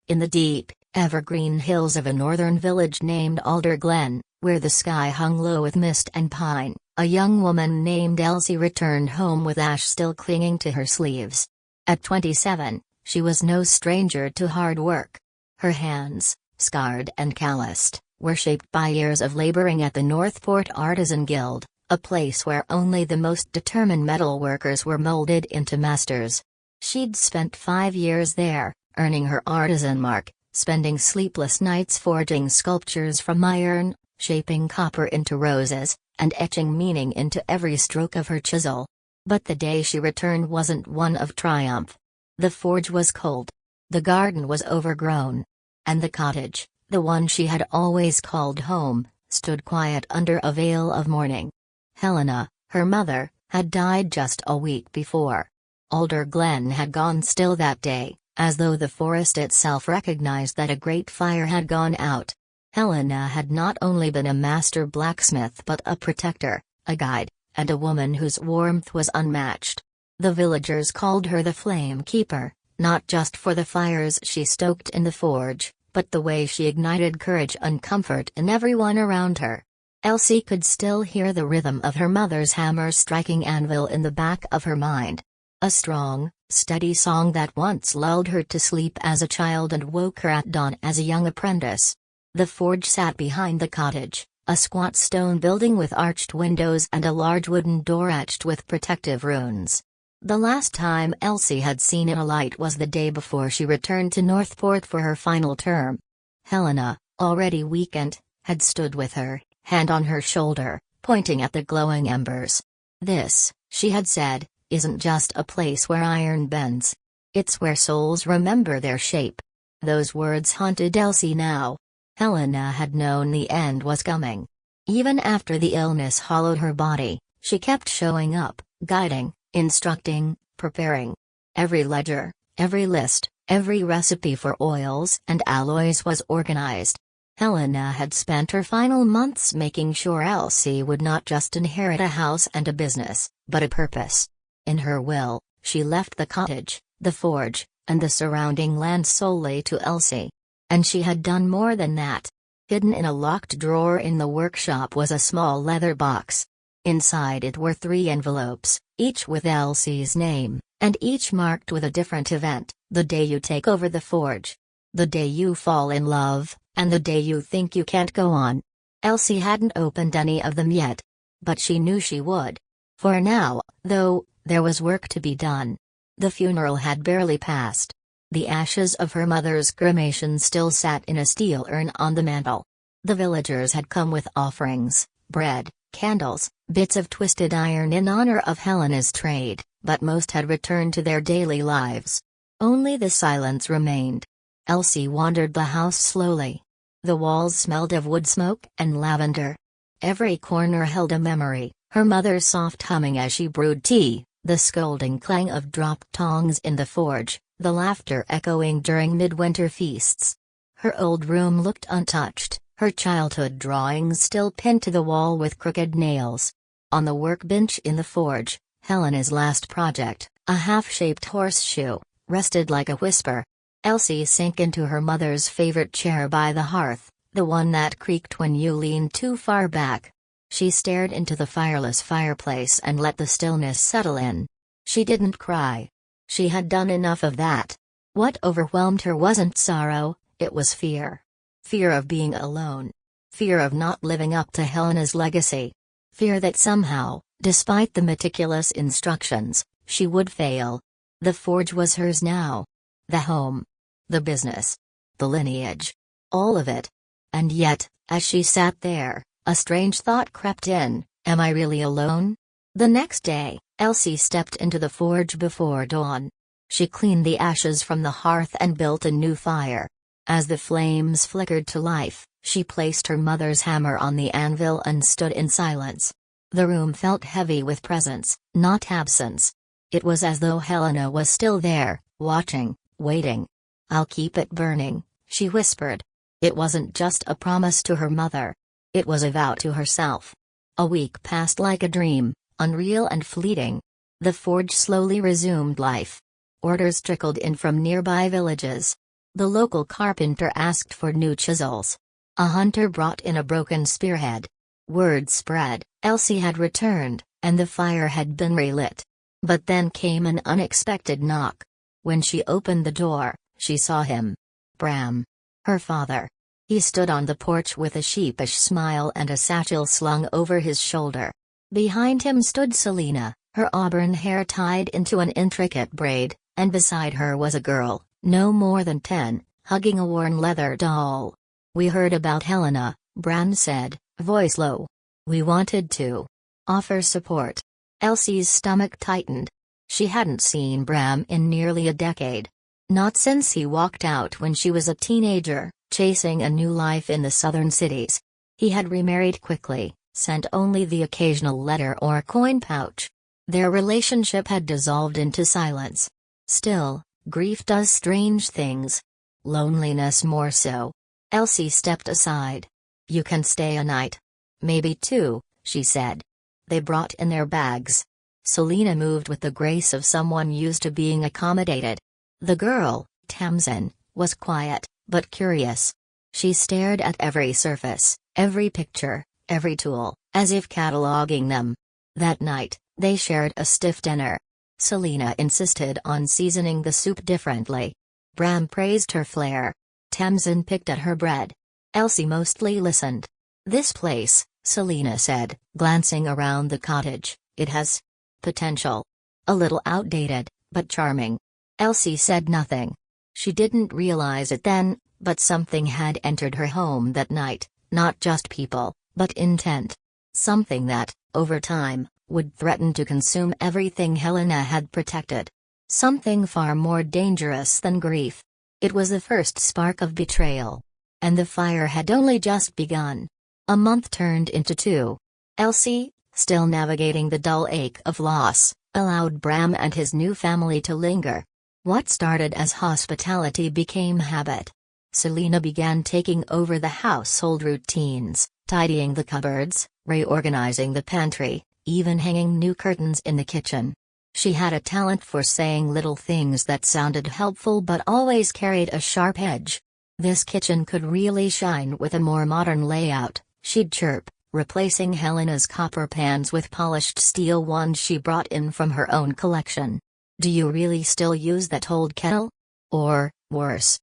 In the deep, evergreen hills of a northern village named Alder Glen, where the sky hung low with mist and pine, a young woman named Elsie returned home with ash still clinging to her sleeves. At 27, she was no stranger to hard work. Her hands, scarred and calloused, were shaped by years of laboring at the Northport Artisan Guild, a place where only the most determined metalworkers were molded into masters. She'd spent 5 years there, earning her artisan mark, spending sleepless nights forging sculptures from iron, shaping copper into roses, and etching meaning into every stroke of her chisel. But the day she returned wasn't one of triumph. The forge was cold. The garden was overgrown. And the cottage, the one she had always called home, stood quiet under a veil of mourning. Helena, her mother, had died just a week before. Alder Glen had gone still that day, as though the forest itself recognized that a great fire had gone out. Helena had not only been a master blacksmith but a protector, a guide, and a woman whose warmth was unmatched. The villagers called her the Flame Keeper, not just for the fires she stoked in the forge, but the way she ignited courage and comfort in everyone around her. Elsie could still hear the rhythm of her mother's hammer striking anvil in the back of her mind. A strong, steady song that once lulled her to sleep as a child and woke her at dawn as a young apprentice. The forge sat behind the cottage, a squat stone building with arched windows and a large wooden door etched with protective runes. The last time Elsie had seen a light was the day before she returned to Northport for her final term. Helena, already weakened, had stood with her, hand on her shoulder, pointing at the glowing embers. "This," she had said, "isn't just a place where iron bends. It's where souls remember their shape." Those words haunted Elsie now. Helena had known the end was coming. Even after the illness hollowed her body, she kept showing up, guiding, instructing, preparing. Every ledger, every list, every recipe for oils and alloys was organized. Helena had spent her final months making sure Elsie would not just inherit a house and a business, but a purpose. In her will, she left the cottage, the forge, and the surrounding land solely to Elsie. And she had done more than that. Hidden in a locked drawer in the workshop was a small leather box. Inside it were 3 envelopes, each with Elsie's name, and each marked with a different event: the day you take over the forge, the day you fall in love, and the day you think you can't go on. Elsie hadn't opened any of them yet. But she knew she would. For now, though, there was work to be done. The funeral had barely passed. The ashes of her mother's cremation still sat in a steel urn on the mantel. The villagers had come with offerings, bread, candles, bits of twisted iron in honor of Helena's trade, but most had returned to their daily lives. Only the silence remained. Elsie wandered the house slowly. The walls smelled of wood smoke and lavender. Every corner held a memory: her mother's soft humming as she brewed tea, the scolding clang of dropped tongs in the forge, the laughter echoing during midwinter feasts. Her old room looked untouched, her childhood drawings still pinned to the wall with crooked nails. On the workbench in the forge, Helena's last project, a half-shaped horseshoe, rested like a whisper. Elsie sank into her mother's favorite chair by the hearth, the one that creaked when you leaned too far back. She stared into the fireless fireplace and let the stillness settle in. She didn't cry. She had done enough of that. What overwhelmed her wasn't sorrow, it was fear. Fear of being alone. Fear of not living up to Helena's legacy. Fear that somehow, despite the meticulous instructions, she would fail. The forge was hers now. The home. The business. The lineage. All of it. And yet, as she sat there, a strange thought crept in: am I really alone? The next day, Elsie stepped into the forge before dawn. She cleaned the ashes from the hearth and built a new fire. As the flames flickered to life, she placed her mother's hammer on the anvil and stood in silence. The room felt heavy with presence, not absence. It was as though Helena was still there, watching, waiting. "I'll keep it burning," she whispered. It wasn't just a promise to her mother. It was a vow to herself. A week passed like a dream, unreal and fleeting. The forge slowly resumed life. Orders trickled in from nearby villages. The local carpenter asked for new chisels. A hunter brought in a broken spearhead. Word spread, Elsie had returned, and the fire had been relit. But then came an unexpected knock. When she opened the door, she saw him. Bram. Her father. He stood on the porch with a sheepish smile and a satchel slung over his shoulder. Behind him stood Selena, her auburn hair tied into an intricate braid, and beside her was a girl, no more than 10, hugging a worn leather doll. "We heard about Helena," Bram said, voice low. "We wanted to offer support." Elsie's stomach tightened. She hadn't seen Bram in nearly a decade. Not since he walked out when she was a teenager, chasing a new life in the southern cities. He had remarried quickly, sent only the occasional letter or coin pouch. Their relationship had dissolved into silence. Still, grief does strange things. Loneliness more so. Elsie stepped aside. "You can stay a night. Maybe 2, she said. They brought in their bags. Selena moved with the grace of someone used to being accommodated. The girl, Tamsin, was quiet, but curious. She stared at every surface, every picture, every tool, as if cataloging them. That night, they shared a stiff dinner. Selena insisted on seasoning the soup differently. Bram praised her flair. Tamsin picked at her bread. Elsie mostly listened. "This place," Selena said, glancing around the cottage, "it has potential. A little outdated, but charming." Elsie said nothing. She didn't realize it then, but something had entered her home that night, not just people, but intent. Something that, over time, would threaten to consume everything Helena had protected. Something far more dangerous than grief. It was the first spark of betrayal. And the fire had only just begun. A month turned into 2. Elsie, still navigating the dull ache of loss, allowed Bram and his new family to linger. What started as hospitality became habit. Selena began taking over the household routines, tidying the cupboards, reorganizing the pantry, even hanging new curtains in the kitchen. She had a talent for saying little things that sounded helpful but always carried a sharp edge. "This kitchen could really shine with a more modern layout," she'd chirp, replacing Helena's copper pans with polished steel ones she brought in from her own collection. "Do you really still use that old kettle? Or, worse,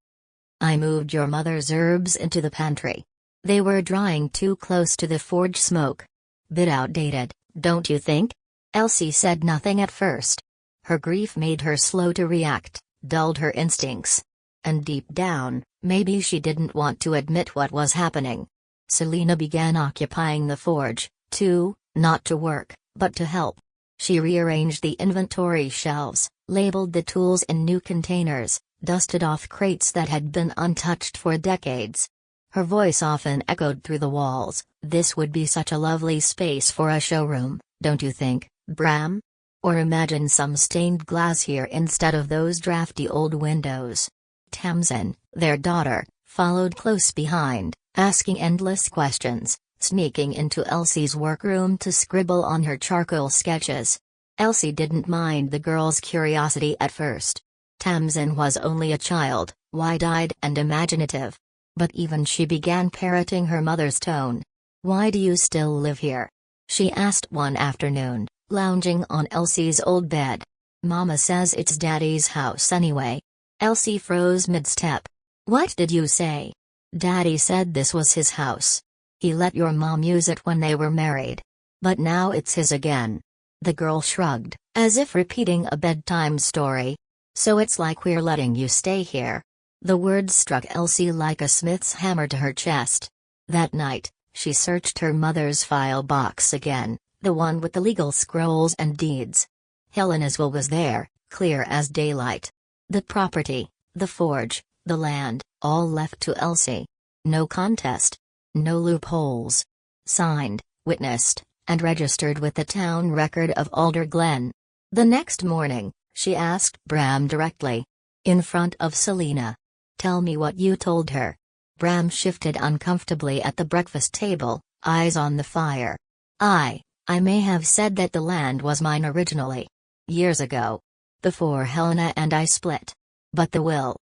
I moved your mother's herbs into the pantry. They were drying too close to the forge smoke. Bit outdated, don't you think?" Elsie said nothing at first. Her grief made her slow to react, dulled her instincts. And deep down, maybe she didn't want to admit what was happening. Selena began occupying the forge, too, not to work, but to help. She rearranged the inventory shelves, labeled the tools in new containers, dusted off crates that had been untouched for decades. Her voice often echoed through the walls. "This would be such a lovely space for a showroom, don't you think, Bram? Or imagine some stained glass here instead of those drafty old windows." Tamsin, their daughter, followed close behind, asking endless questions, sneaking into Elsie's workroom to scribble on her charcoal sketches. Elsie didn't mind the girl's curiosity at first. Tamsin was only a child, wide-eyed and imaginative. But even she began parroting her mother's tone. "Why do you still live here?" she asked one afternoon, lounging on Elsie's old bed. "Mama says it's Daddy's house anyway." Elsie froze mid-step. "What did you say?" "Daddy said this was his house. He let your mom use it when they were married. But now it's his again." The girl shrugged, as if repeating a bedtime story. "So it's like we're letting you stay here." The words struck Elsie like a smith's hammer to her chest. That night, she searched her mother's file box again, the one with the legal scrolls and deeds. Helena's will was there, clear as daylight. The property, the forge, the land, all left to Elsie. No contest. No loopholes. Signed, witnessed, and registered with the town record of Alder Glen. The next morning, she asked Bram directly. In front of Selena. "Tell me what you told her." Bram shifted uncomfortably at the breakfast table, eyes on the fire. I may have said that the land was mine originally. Years ago. Before Helena and I split. But the will.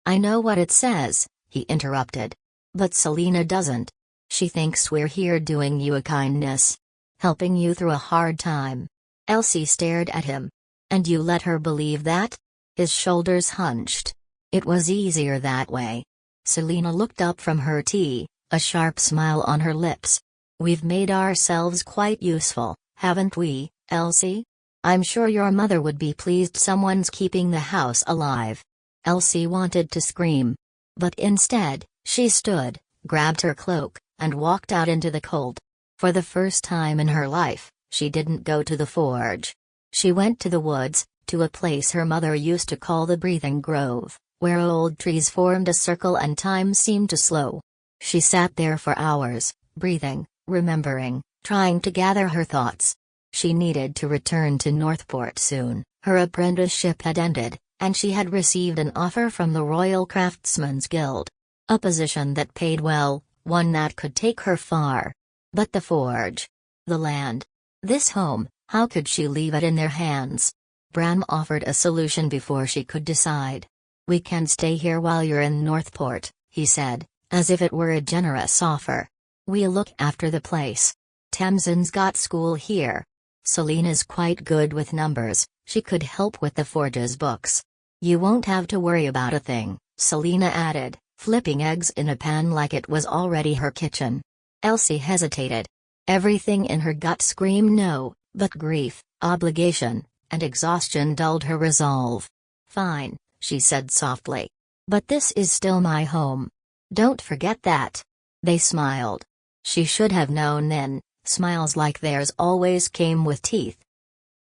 I know what it says, he interrupted. But Selina doesn't. She thinks we're here doing you a kindness. Helping you through a hard time. Elsie stared at him. And you let her believe that? His shoulders hunched. It was easier that way. Selina looked up from her tea, a sharp smile on her lips. We've made ourselves quite useful, haven't we, Elsie? I'm sure your mother would be pleased someone's keeping the house alive. Elsie wanted to scream. But instead, she stood, grabbed her cloak, and walked out into the cold. For the first time in her life, she didn't go to the forge. She went to the woods, to a place her mother used to call the Breathing Grove, where old trees formed a circle and time seemed to slow. She sat there for hours, breathing, remembering, trying to gather her thoughts. She needed to return to Northport soon. Her apprenticeship had ended, and she had received an offer from the Royal Craftsmen's Guild. A position that paid well, one that could take her far. But the forge. The land. This home, how could she leave it in their hands? Bram offered a solution before she could decide. We can stay here while you're in Northport, he said, as if it were a generous offer. We'll look after the place. Tamsin's got school here. Selina's quite good with numbers, she could help with the forge's books. You won't have to worry about a thing, Selina added, flipping eggs in a pan like it was already her kitchen. Elsie hesitated. Everything in her gut screamed no, but grief, obligation, and exhaustion dulled her resolve. Fine, she said softly. But this is still my home. Don't forget that. They smiled. She should have known then. Smiles like theirs always came with teeth.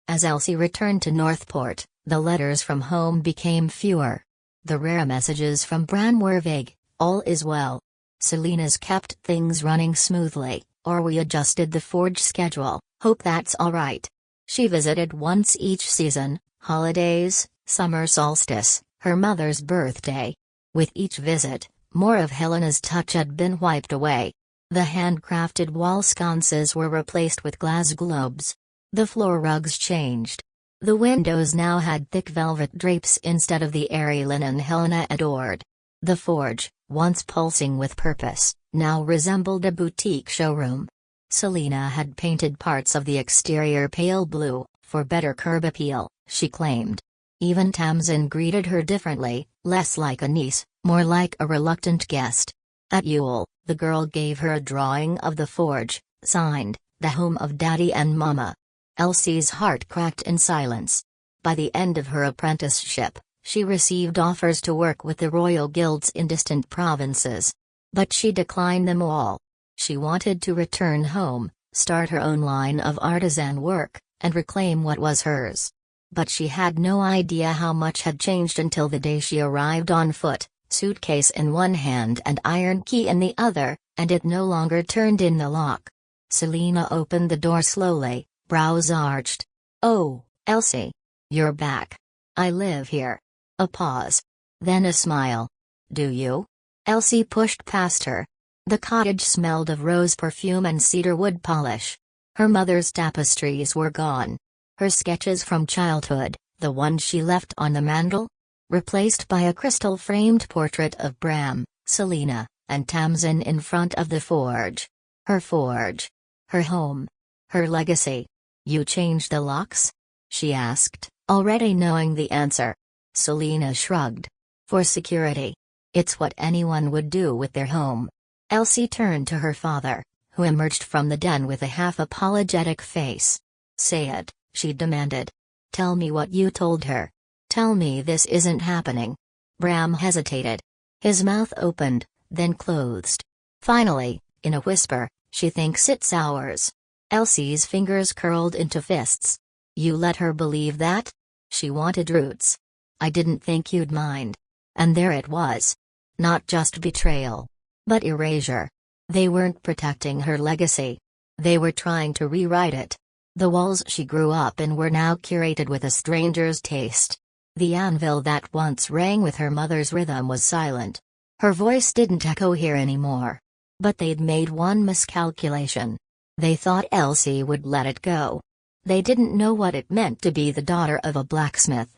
As Elsie returned to Northport, the letters from home became fewer. The rare messages from Bran were vague. All is well. Selina's kept things running smoothly, or we adjusted the forge schedule, hope that's alright. She visited once each season, holidays, summer solstice, her mother's birthday. With each visit, more of Helena's touch had been wiped away. The handcrafted wall sconces were replaced with glass globes. The floor rugs changed. The windows now had thick velvet drapes instead of the airy linen Helena adored. The forge, once pulsing with purpose, now resembled a boutique showroom. Selina had painted parts of the exterior pale blue, for better curb appeal, she claimed. Even Tamsin greeted her differently, less like a niece, more like a reluctant guest. At Yule, the girl gave her a drawing of the forge, signed, "The Home of Daddy and Mama." Elsie's heart cracked in silence. By the end of her apprenticeship, she received offers to work with the royal guilds in distant provinces. But she declined them all. She wanted to return home, start her own line of artisan work, and reclaim what was hers. But she had no idea how much had changed until the day she arrived on foot, suitcase in one hand and iron key in the other, and it no longer turned in the lock. Selina opened the door slowly, brows arched. "Oh, Elsie. You're back. I live here." A pause. Then a smile. "Do you?" Elsie pushed past her. The cottage smelled of rose perfume and cedar wood polish. Her mother's tapestries were gone. Her sketches from childhood, the ones she left on the mantel, replaced by a crystal-framed portrait of Bram, Selina, and Tamsin in front of the forge. Her forge. Her home. Her legacy. "You changed the locks?" she asked, already knowing the answer. Selina shrugged. "For security. It's what anyone would do with their home." Elsie turned to her father, who emerged from the den with a half-apologetic face. "Say it," she demanded. "Tell me what you told her. Tell me this isn't happening." Bram hesitated. His mouth opened, then closed. Finally, in a whisper, "She thinks it's ours." Elsie's fingers curled into fists. "You let her believe that? She wanted roots. I didn't think you'd mind." And there it was. Not just betrayal. But erasure. They weren't protecting her legacy. They were trying to rewrite it. The walls she grew up in were now curated with a stranger's taste. The anvil that once rang with her mother's rhythm was silent. Her voice didn't echo here anymore. But they'd made one miscalculation. They thought Elsie would let it go. They didn't know what it meant to be the daughter of a blacksmith.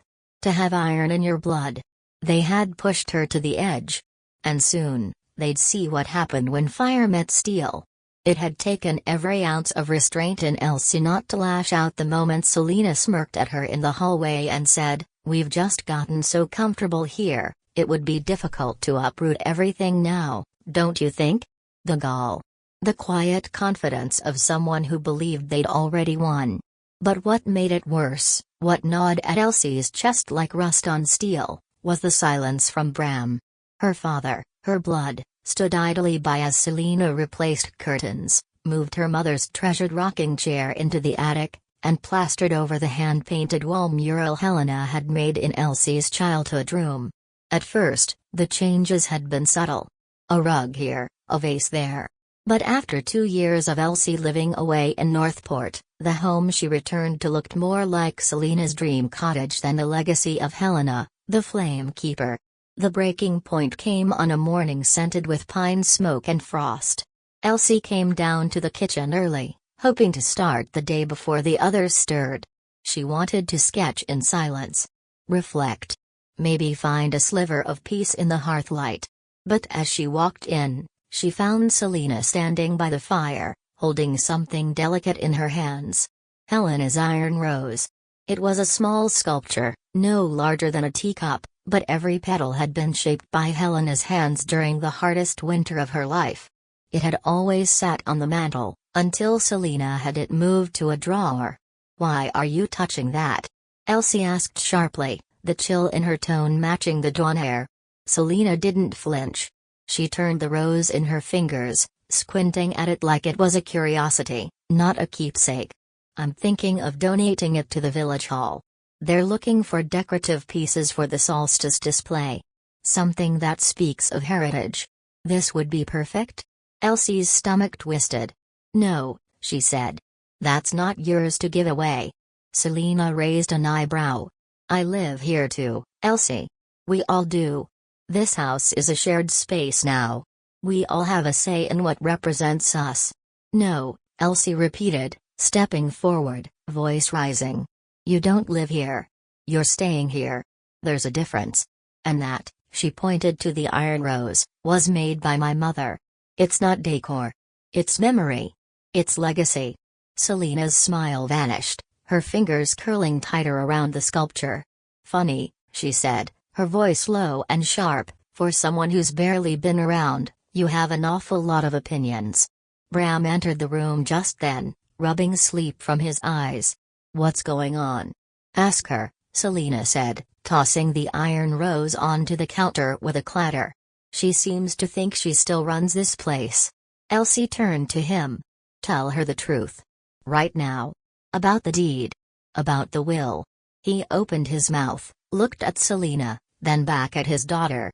To have iron in your blood. They had pushed her to the edge. And soon, they'd see what happened when fire met steel. It had taken every ounce of restraint in Elsie not to lash out the moment Selena smirked at her in the hallway and said, "We've just gotten so comfortable here, it would be difficult to uproot everything now, don't you think?" The gall. The quiet confidence of someone who believed they'd already won. But what made it worse, what gnawed at Elsie's chest like rust on steel, was the silence from Bram. Her father, her blood, stood idly by as Selena replaced curtains, moved her mother's treasured rocking chair into the attic, and plastered over the hand-painted wall mural Helena had made in Elsie's childhood room. At first, the changes had been subtle. A rug here, a vase there. But after 2 years of Elsie living away in Northport, the home she returned to looked more like Selena's dream cottage than the legacy of Helena, the flame keeper. The breaking point came on a morning scented with pine smoke and frost. Elsie came down to the kitchen early, hoping to start the day before the others stirred. She wanted to sketch in silence. Reflect. Maybe find a sliver of peace in the hearthlight. But as she walked in, she found Selena standing by the fire, holding something delicate in her hands. Helena's iron rose. It was a small sculpture, no larger than a teacup, but every petal had been shaped by Helena's hands during the hardest winter of her life. It had always sat on the mantel, until Selena had it moved to a drawer. "Why are you touching that?" Elsie asked sharply, the chill in her tone matching the dawn air. Selena didn't flinch. She turned the rose in her fingers, squinting at it like it was a curiosity, not a keepsake. "I'm thinking of donating it to the village hall. They're looking for decorative pieces for the solstice display. Something that speaks of heritage. This would be perfect?" Elsie's stomach twisted. "No," she said. "That's not yours to give away." Selena raised an eyebrow. "I live here too, Elsie. We all do. This house is a shared space now. We all have a say in what represents us." "No," Elsie repeated, stepping forward, voice rising. "You don't live here. You're staying here. There's a difference. And that," she pointed to the iron rose, "was made by my mother. It's not decor. It's memory. It's legacy." Selena's smile vanished, her fingers curling tighter around the sculpture. "Funny," she said, her voice low and sharp, "for someone who's barely been around, you have an awful lot of opinions." Bram entered the room just then, rubbing sleep from his eyes. "What's going on?" "Ask her," Selena said, tossing the iron rose onto the counter with a clatter. "She seems to think she still runs this place." Elsie turned to him. "Tell her the truth. Right now. About the deed. About the will." He opened his mouth, looked at Selena, then back at his daughter.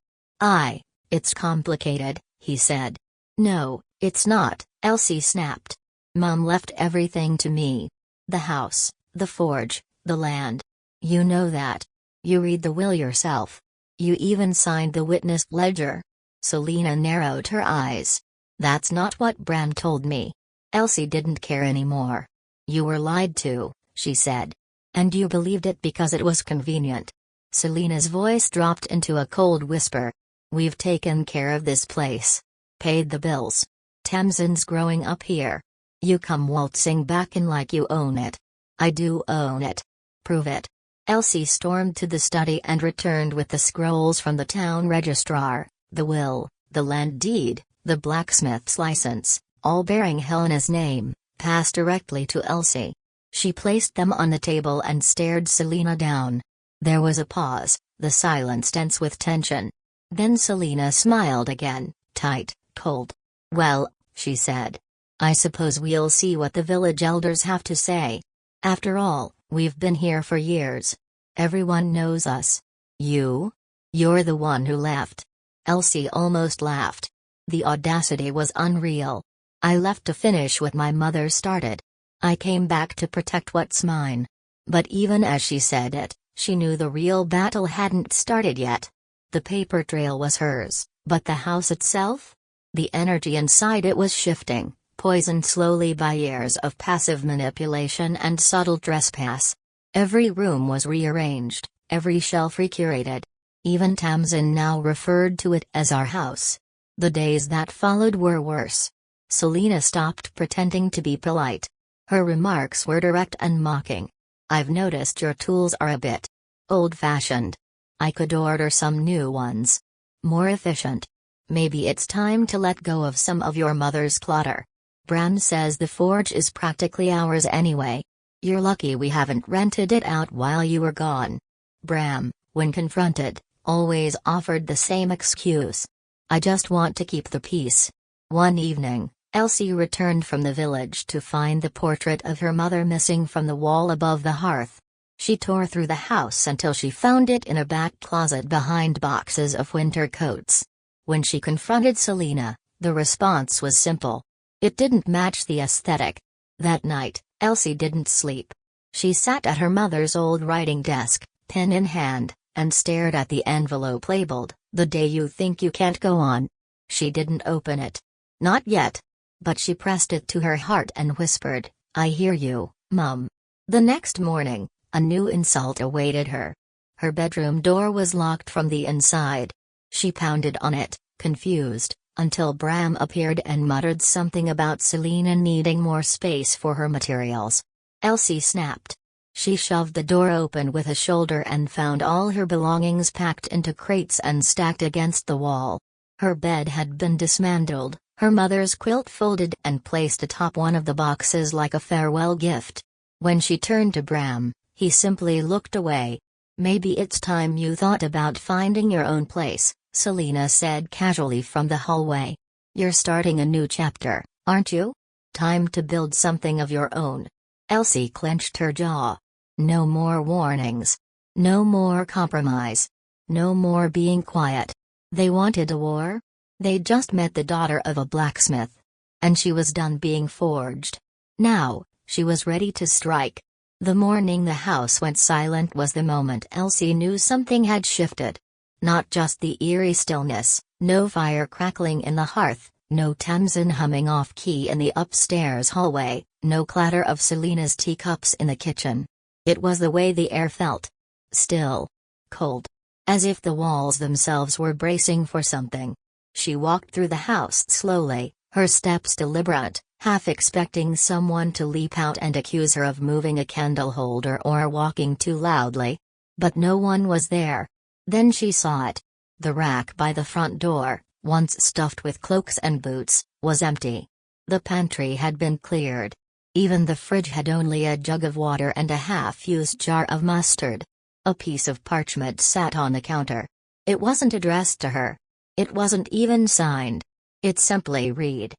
It's complicated," he said. "No, it's not," Elsie snapped. "Mum left everything to me. The house, the forge, the land. You know that. You read the will yourself. You even signed the witness ledger." Selena narrowed her eyes. "That's not what Bram told me." Elsie didn't care anymore. "You were lied to," she said. "And you believed it because it was convenient." Selena's voice dropped into a cold whisper. "We've taken care of this place. Paid the bills. Tamsin's growing up here. You come waltzing back in like you own it." "I do own it." "Prove it." Elsie stormed to the study and returned with the scrolls from the town registrar, the will, the land deed, the blacksmith's license, all bearing Helena's name, passed directly to Elsie. She placed them on the table and stared Selena down. There was a pause, the silence tense with tension. Then Selena smiled again, tight, cold. "Well," she said. "I suppose we'll see what the village elders have to say. After all, we've been here for years. Everyone knows us. You? You're the one who left." Elsie almost laughed. The audacity was unreal. "I left to finish what my mother started. I came back to protect what's mine." But even as she said it, she knew the real battle hadn't started yet. The paper trail was hers, but the house itself? The energy inside it was shifting, poisoned slowly by years of passive manipulation and subtle trespass. Every room was rearranged, every shelf recurated. Even Tamsin now referred to it as our house. The days that followed were worse. Selina stopped pretending to be polite. Her remarks were direct and mocking. "I've noticed your tools are a bit old-fashioned. I could order some new ones. More efficient. Maybe it's time to let go of some of your mother's clutter. Bram says the forge is practically ours anyway. You're lucky we haven't rented it out while you were gone." Bram, when confronted, always offered the same excuse. "I just want to keep the peace." One evening, Elsie returned from the village to find the portrait of her mother missing from the wall above the hearth. She tore through the house until she found it in a back closet behind boxes of winter coats. When she confronted Selina, the response was simple. It didn't match the aesthetic. That night, Elsie didn't sleep. She sat at her mother's old writing desk, pen in hand, and stared at the envelope labeled, "The day you think you can't go on." She didn't open it. Not yet. But she pressed it to her heart and whispered, "I hear you, Mum." The next morning, a new insult awaited her. Her bedroom door was locked from the inside. She pounded on it, confused, until Bram appeared and muttered something about Selina needing more space for her materials. Elsie snapped. She shoved the door open with a shoulder and found all her belongings packed into crates and stacked against the wall. Her bed had been dismantled, her mother's quilt folded and placed atop one of the boxes like a farewell gift. When she turned to Bram, he simply looked away. "Maybe it's time you thought about finding your own place," Selina said casually from the hallway. "You're starting a new chapter, aren't you? Time to build something of your own." Elsie clenched her jaw. No more warnings. No more compromise. No more being quiet. They wanted a war? They'd just met the daughter of a blacksmith. And she was done being forged. Now, she was ready to strike. The morning the house went silent was the moment Elsie knew something had shifted. Not just the eerie stillness, no fire crackling in the hearth, no Tamsin humming off-key in the upstairs hallway, no clatter of Selina's teacups in the kitchen. It was the way the air felt. Still. Cold. As if the walls themselves were bracing for something. She walked through the house slowly, her steps deliberate, half expecting someone to leap out and accuse her of moving a candle holder or walking too loudly. But no one was there. Then she saw it. The rack by the front door, once stuffed with cloaks and boots, was empty. The pantry had been cleared. Even the fridge had only a jug of water and a half-used jar of mustard. A piece of parchment sat on the counter. It wasn't addressed to her. It wasn't even signed. It simply read,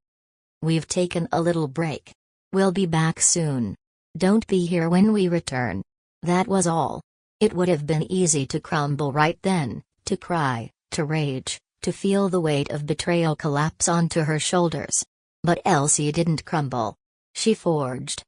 "We've taken a little break. We'll be back soon. Don't be here when we return." That was all. It would have been easy to crumble right then, to cry, to rage, to feel the weight of betrayal collapse onto her shoulders. But Elsie didn't crumble. She forged.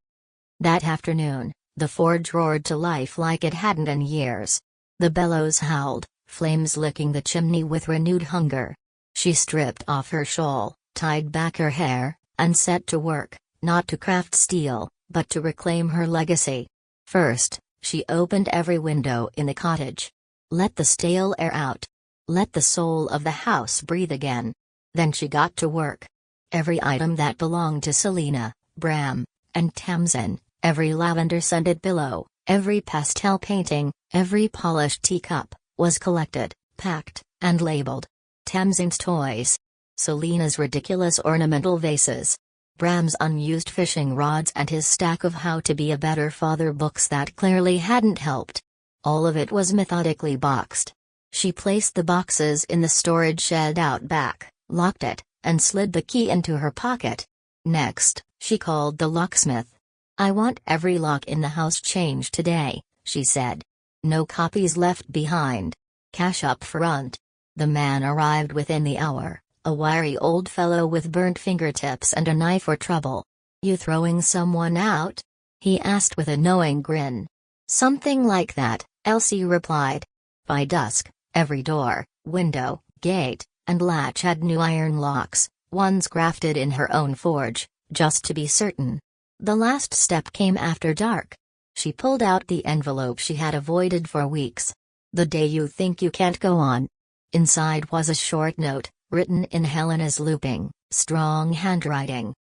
That afternoon, the forge roared to life like it hadn't in years. The bellows howled, flames licking the chimney with renewed hunger. She stripped off her shawl, tied back her hair, and set to work, not to craft steel, but to reclaim her legacy. First, she opened every window in the cottage. Let the stale air out. Let the soul of the house breathe again. Then she got to work. Every item that belonged to Selina, Bram, and Tamsin, every lavender-scented pillow, every pastel painting, every polished teacup, was collected, packed, and labeled. Tamsin's toys. Selina's ridiculous ornamental vases. Bram's unused fishing rods and his stack of How to Be a Better Father books that clearly hadn't helped. All of it was methodically boxed. She placed the boxes in the storage shed out back, locked it, and slid the key into her pocket. Next, she called the locksmith. "I want every lock in the house changed today," she said. "No copies left behind. Cash up front." The man arrived within the hour, a wiry old fellow with burnt fingertips and an eye for trouble. "You throwing someone out?" he asked with a knowing grin. "Something like that," Elsie replied. By dusk, every door, window, gate, and latch had new iron locks, ones crafted in her own forge, just to be certain. The last step came after dark. She pulled out the envelope she had avoided for weeks. The day you think you can't go on. Inside was a short note, written in Helena's looping, strong handwriting.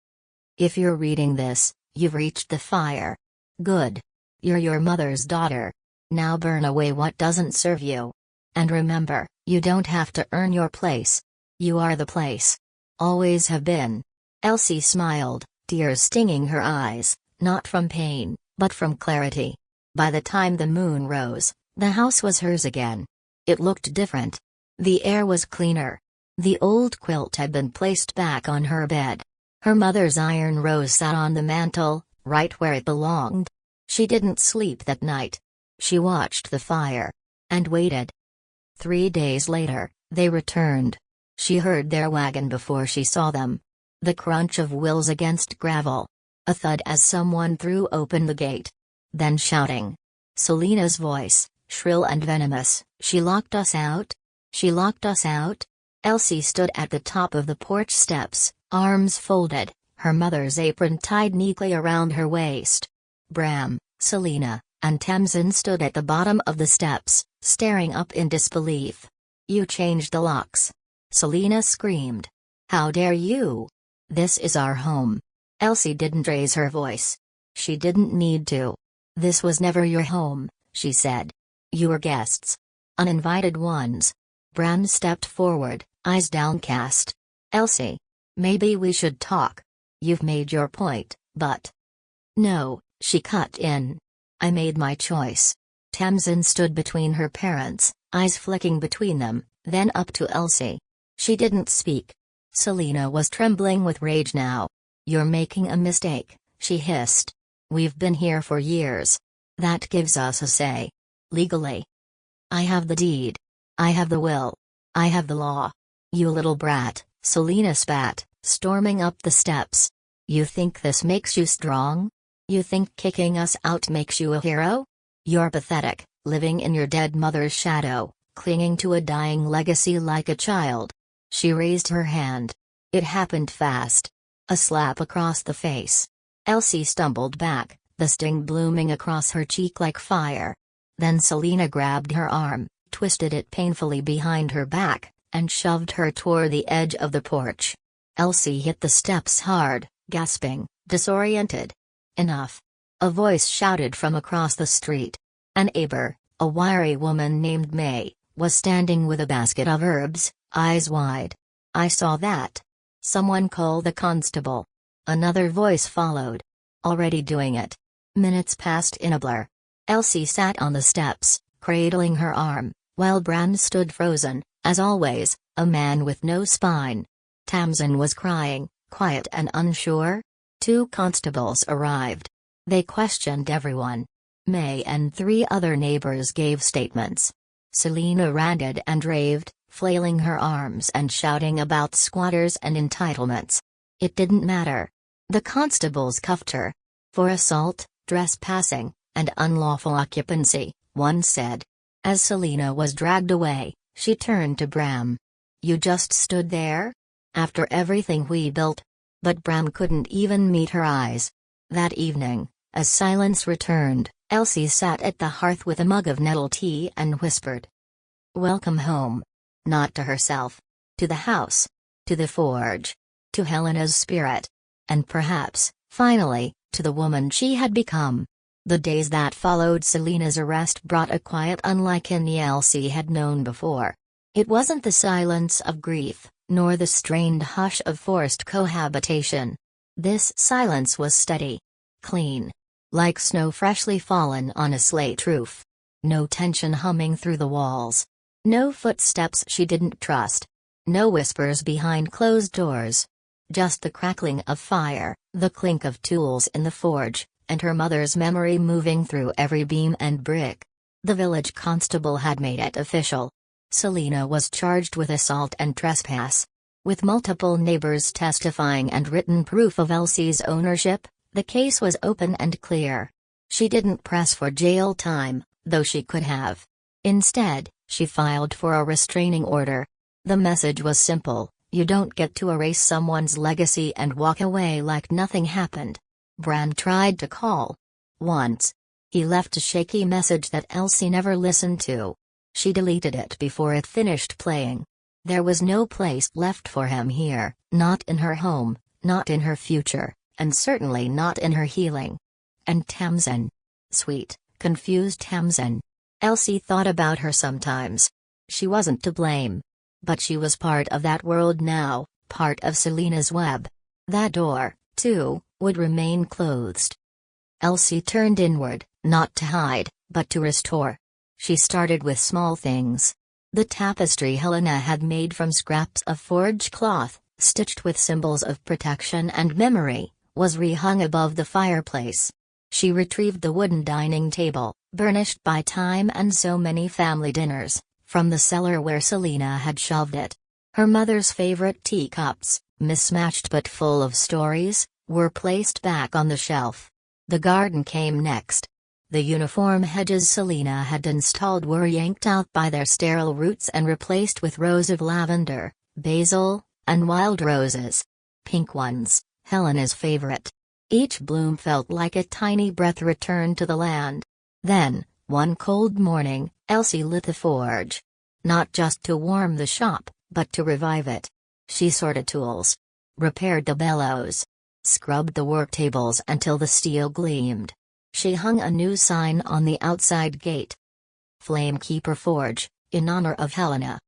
If you're reading this, you've reached the fire. Good. You're your mother's daughter. Now burn away what doesn't serve you. And remember, you don't have to earn your place. You are the place. Always have been. Elsie smiled, tears stinging her eyes, not from pain, but from clarity. By the time the moon rose, the house was hers again. It looked different. The air was cleaner. The old quilt had been placed back on her bed. Her mother's iron rose sat on the mantel, right where it belonged. She didn't sleep that night. She watched the fire. And waited. 3 days later, they returned. She heard their wagon before she saw them. The crunch of wheels against gravel. A thud as someone threw open the gate. Then shouting. Selena's voice, shrill and venomous, "She locked us out? She locked us out?" Elsie stood at the top of the porch steps, arms folded, her mother's apron tied neatly around her waist. Bram, Selena, and Tamsin stood at the bottom of the steps, staring up in disbelief. "You changed the locks!" Selena screamed. "How dare you? This is our home." Elsie didn't raise her voice. She didn't need to. "This was never your home," she said. "You were guests. Uninvited ones." Bram stepped forward, eyes downcast. "Elsie. Maybe we should talk. You've made your point, but—" "No," she cut in. "I made my choice." Tamsin stood between her parents, eyes flicking between them, then up to Elsie. She didn't speak. Selena was trembling with rage now. "You're making a mistake," she hissed. "We've been here for years. That gives us a say. Legally. I have the deed. I have the will. I have the law." "You little brat," Selena spat, storming up the steps. "You think this makes you strong? You think kicking us out makes you a hero? You're pathetic, living in your dead mother's shadow, clinging to a dying legacy like a child." She raised her hand. It happened fast. A slap across the face. Elsie stumbled back, the sting blooming across her cheek like fire. Then Selena grabbed her arm, twisted it painfully behind her back, and shoved her toward the edge of the porch. Elsie hit the steps hard, gasping, disoriented. "Enough!" A voice shouted from across the street. An neighbor, a wiry woman named May, was standing with a basket of herbs, eyes wide. "I saw that. Someone call the constable." Another voice followed. "Already doing it." Minutes passed in a blur. Elsie sat on the steps, cradling her arm, while Bran stood frozen, as always, a man with no spine. Tamsin was crying, quiet and unsure. 2 constables arrived. They questioned everyone. May and 3 other neighbors gave statements. Selena ranted and raved, flailing her arms and shouting about squatters and entitlements. It didn't matter. The constables cuffed her. For assault, trespassing, and unlawful occupancy, one said. As Selena was dragged away, she turned to Bram. "You just stood there? After everything we built?" But Bram couldn't even meet her eyes. That evening, as silence returned, Elsie sat at the hearth with a mug of nettle tea and whispered. "Welcome home." Not to herself. To the house. To the forge. To Helena's spirit. And perhaps, finally, to the woman she had become. The days that followed Selena's arrest brought a quiet unlike any Elsie had known before. It wasn't the silence of grief, nor the strained hush of forced cohabitation. This silence was steady. Clean. Like snow freshly fallen on a slate roof. No tension humming through the walls. No footsteps she didn't trust. No whispers behind closed doors. Just the crackling of fire, the clink of tools in the forge, and her mother's memory moving through every beam and brick. The village constable had made it official. Selena was charged with assault and trespass. With multiple neighbors testifying and written proof of Elsie's ownership, the case was open and clear. She didn't press for jail time, though she could have. Instead, she filed for a restraining order. The message was simple: you don't get to erase someone's legacy and walk away like nothing happened. Bran tried to call. Once. He left a shaky message that Elsie never listened to. She deleted it before it finished playing. There was no place left for him here, not in her home, not in her future, and certainly not in her healing. And Tamsin. Sweet, confused Tamsin. Elsie thought about her sometimes. She wasn't to blame. But she was part of that world now, part of Selena's web. That door, too, would remain closed. Elsie turned inward, not to hide, but to restore. She started with small things. The tapestry Helena had made from scraps of forge cloth, stitched with symbols of protection and memory, was rehung above the fireplace. She retrieved the wooden dining table, burnished by time and so many family dinners, from the cellar where Selena had shoved it. Her mother's favorite teacups, mismatched but full of stories, were placed back on the shelf. The garden came next. The uniform hedges Selena had installed were yanked out by their sterile roots and replaced with rows of lavender, basil, and wild roses. Pink ones, Helena's favorite. Each bloom felt like a tiny breath returned to the land. Then, one cold morning, Elsie lit the forge. Not just to warm the shop, but to revive it. She sorted tools. Repaired the bellows. Scrubbed the work tables until the steel gleamed. She hung a new sign on the outside gate. Flamekeeper Forge, in honor of Helena.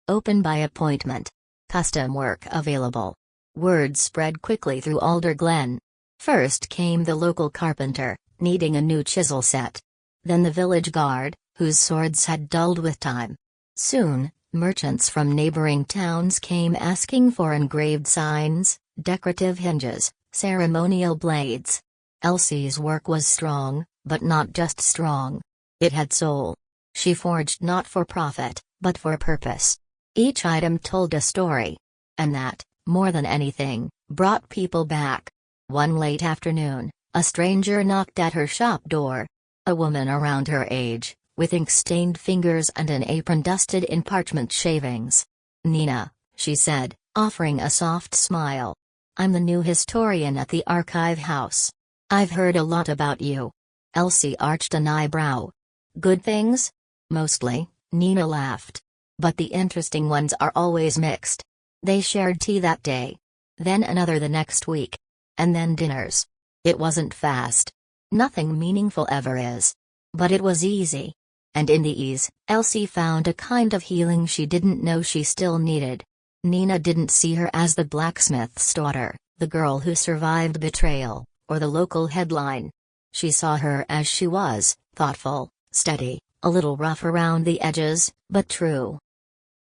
Open by appointment. Custom work available. Word spread quickly through Alder Glen. First came the local carpenter, needing a new chisel set. Then the village guard, whose swords had dulled with time. Soon, merchants from neighboring towns came asking for engraved signs, decorative hinges, ceremonial blades. Elsie's work was strong, but not just strong. It had soul. She forged not for profit, but for purpose. Each item told a story. And that, more than anything, brought people back. One late afternoon, a stranger knocked at her shop door. A woman around her age, with ink-stained fingers and an apron dusted in parchment shavings. "Nina," she said, offering a soft smile. "I'm the new historian at the archive house. I've heard a lot about you." Elsie arched an eyebrow. "Good things?" "Mostly," Nina laughed. "But the interesting ones are always mixed." They shared tea that day. Then another the next week. And then dinners. It wasn't fast. Nothing meaningful ever is. But it was easy. And in the ease, Elsie found a kind of healing she didn't know she still needed. Nina didn't see her as the blacksmith's daughter, the girl who survived betrayal, or the local headline. She saw her as she was, thoughtful, steady, a little rough around the edges, but true.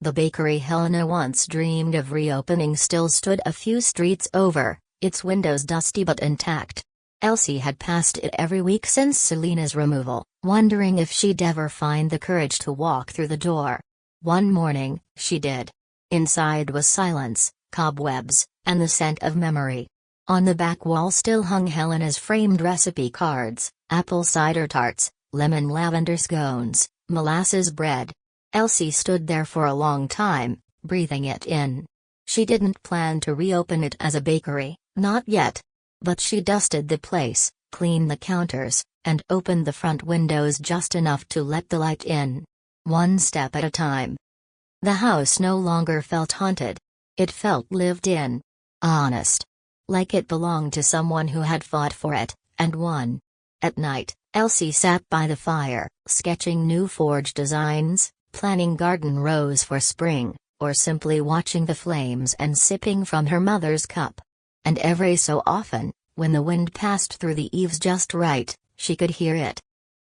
The bakery Helena once dreamed of reopening still stood a few streets over, its windows dusty but intact. Elsie had passed it every week since Selena's removal, wondering if she'd ever find the courage to walk through the door. One morning, she did. Inside was silence, cobwebs, and the scent of memory. On the back wall still hung Helena's framed recipe cards, apple cider tarts, lemon lavender scones, molasses bread. Elsie stood there for a long time, breathing it in. She didn't plan to reopen it as a bakery, not yet. But she dusted the place, cleaned the counters, and opened the front windows just enough to let the light in. One step at a time. The house no longer felt haunted. It felt lived in. Honest. Like it belonged to someone who had fought for it, and won. At night, Elsie sat by the fire, sketching new forge designs, planning garden rows for spring, or simply watching the flames and sipping from her mother's cup. And every so often, when the wind passed through the eaves just right, she could hear it.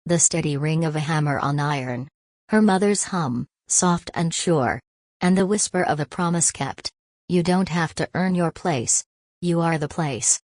The steady ring of a hammer on iron. Her mother's hum, soft and sure. And the whisper of a promise kept. You don't have to earn your place. You are the place.